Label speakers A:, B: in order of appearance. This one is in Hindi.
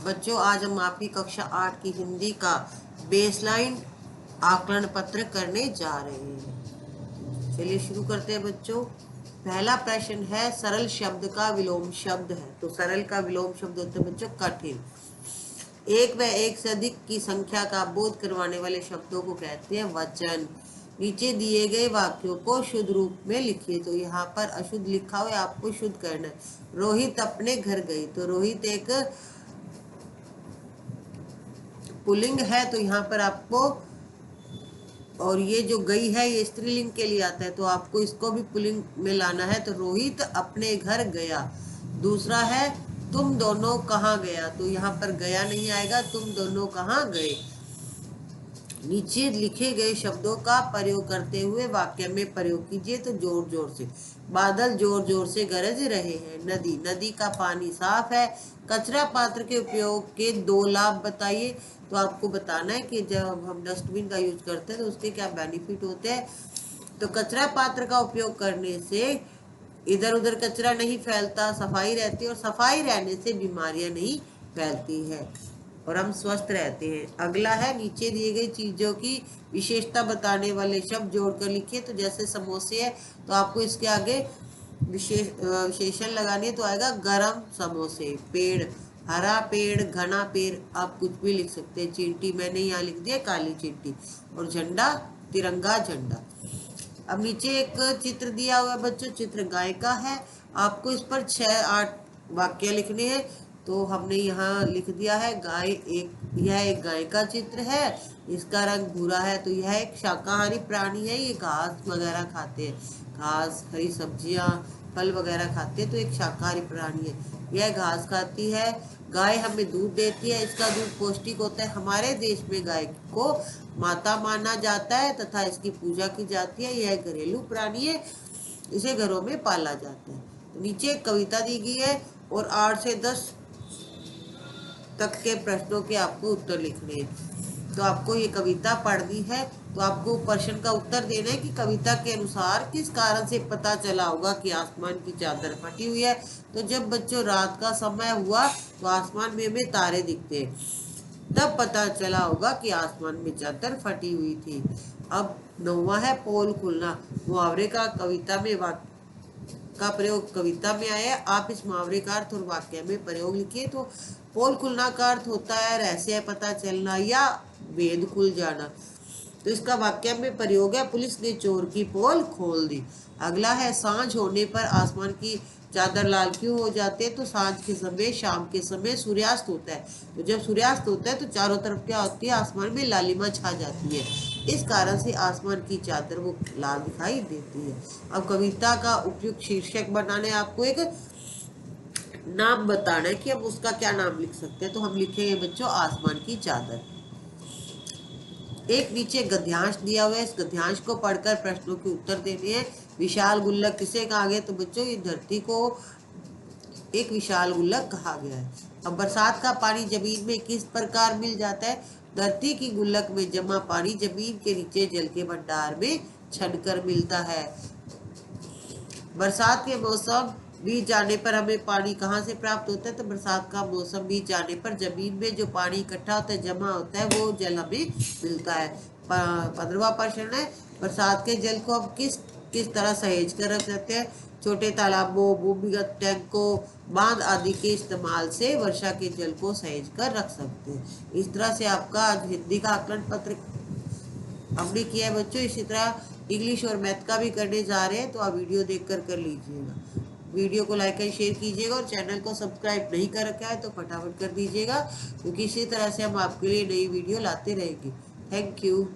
A: बच्चों आज हम आपकी कक्षा 8 की हिंदी का बेसलाइन आकलन पत्र करने जा रहे हैं। चलिए शुरू करते हैं बच्चों। पहला प्रश्न है सरल शब्द का विलोम शब्द है। तो सरल का विलोम शब्द होते हैं बच्चों कठिन। एक व एक से अधिक की संख्या का बोध करवाने वाले शब्दों को कहते हैं वचन। नीचे दिए गए वाक्यों को शुद्ध रूप में लिखिए। तो यहाँ पर अशुद्ध लिखा हुआ है, आपको शुद्ध करना है। रोहित अपने घर गई। तो रोहित एक पुल्लिंग है, तो यहाँ पर आपको, और ये जो गई है ये स्त्रीलिंग के लिए आता है, तो आपको इसको भी पुल्लिंग में लाना है। तो रोहित अपने घर गया। दूसरा है तुम दोनों कहाँ गया। तो यहाँ पर गया नहीं आएगा, तुम दोनों कहाँ गए। नीचे लिखे गए शब्दों का प्रयोग करते हुए वाक्य में प्रयोग कीजिए। तो जोर जोर से। बादल जोर जोर से गरज रहे हैं। नदी, नदी का पानी साफ है। कचरा पात्र के उपयोग के 2 लाभ बताइए। तो आपको बताना है कि जब हम डस्टबिन का यूज करते हैं तो उसके क्या बेनिफिट होते हैं। तो कचरा पात्र का उपयोग करने से इधर उधर कचरा नहीं फैलता, सफाई रहती है, और सफाई रहने से बीमारियां नहीं फैलती है और हम स्वस्थ रहते हैं। अगला है नीचे दिए गई चीजों की विशेषता बताने वाले शब्द जोड़कर लिखिए। तो जैसे समोसे है, तो आपको इसके आगे विशेषण लगानी है। तो आएगा गरम समोसे। पेड़, हरा पेड़, घना पेड़, आप कुछ भी लिख सकते हैं। चींटी मैंने यहाँ लिख दिया काली चींटी। और झंडा, तिरंगा झंडा। अब नीचे एक चित्र दिया हुआ है बच्चों, चित्र गाय का है। आपको इस पर 6-8 वाक्य लिखने हैं। तो हमने यहाँ लिख दिया है गाय एक, यह एक गाय का चित्र है। इसका रंग भूरा है। तो यह एक शाकाहारी प्राणी है, ये घास वगैरह खाते हैं, घास, हरी सब्जियां, फल वगैरह खाते हैं। तो एक शाकाहारी प्राणी है, यह घास खाती है। गाय हमें दूध देती है, इसका दूध पौष्टिक होता है। हमारे देश में गाय को माता माना जाता है तथा इसकी पूजा की जाती है। यह घरेलू प्राणी है, इसे घरों में पाला जाता है। तो नीचे एक कविता दी गई है और 8 से 10 तक के प्रश्नों के आपको उत्तर लिखने हैं। तो आपको ये कविता पढ़नी है। तो आपको प्रश्न का उत्तर देना है कि कविता के अनुसार किस कारण से पता चला होगा कि आसमान की चादर फटी हुई है। तो जब बच्चों रात का समय हुआ तो आसमान में हमें तारे दिखते हैं, तब पता चला होगा कि आसमान में चादर फटी हुई थी। अब 9वां है पोल खुलना। मुहावरे का कविता में वाक्य का प्रयोग कविता में आया। आप इस मुहावरे का अर्थ और वाक्य में प्रयोग लिखिए। तो पोल खुलना का अर्थ होता है रहस्य पता चलना या वेद खुल जाना। तो इसका वाक्य में प्रयोग है पुलिस ने चोर की पोल खोल दी। अगला है सांझ होने पर आसमान की चादर लाल क्यों हो जाते हैं। तो सांझ के समय, शाम के समय सूर्यास्त होता है। तो जब सूर्यास्त होता है तो चारों तरफ क्या होती है, आसमान में लालिमा छा जाती है। इस कारण से आसमान की चादर वो लाल दिखाई देती है। अब कविता का उपयुक्त शीर्षक बनाने आपको एक नाम बताना है कि हम उसका क्या नाम लिख सकते हैं। तो हम लिखेंगे बच्चों आसमान की चादर। एक नीचे गद्यांश दिया हुआ है, इस गद्यांश को पढ़कर प्रश्नों के उत्तर देने हैं। विशाल गुल्लक किसे कहा गया। तो बच्चों ये धरती को एक विशाल गुल्लक कहा गया है। अब बरसात का पानी जमीन में किस प्रकार मिल जाता है। धरती की गुल्लक में जमा पानी जमीन के नीचे जल के भंडार में छनकर मिलता है। बरसात के मौसम बीत जाने पर हमें पानी कहाँ से प्राप्त होता है। तो बरसात का मौसम बीत जाने पर जमीन में जो पानी इकट्ठा होता है, जमा होता है, वो जल हमें मिलता है। 15वां प्रश्न है बरसात के जल को हम किस किस तरह सहेज कर रख सकते हैं। छोटे तालाबों, भूमिगत टैंकों, बांध आदि के इस्तेमाल से वर्षा के जल को सहेज कर रख सकते हैं। इस तरह से आपका हिंदी का आकलन पत्र हमने किया है बच्चों। इसी तरह इंग्लिश और मैथ का भी करने जा रहे हैं, तो आप वीडियो देखकर कर लीजिएगा। वीडियो को लाइक एंड शेयर कीजिएगा और चैनल को सब्सक्राइब नहीं कर रखा है तो फटाफट कर दीजिएगा, क्योंकि इसी तरह से हम आपके लिए नई वीडियो लाते रहेंगे। Thank you.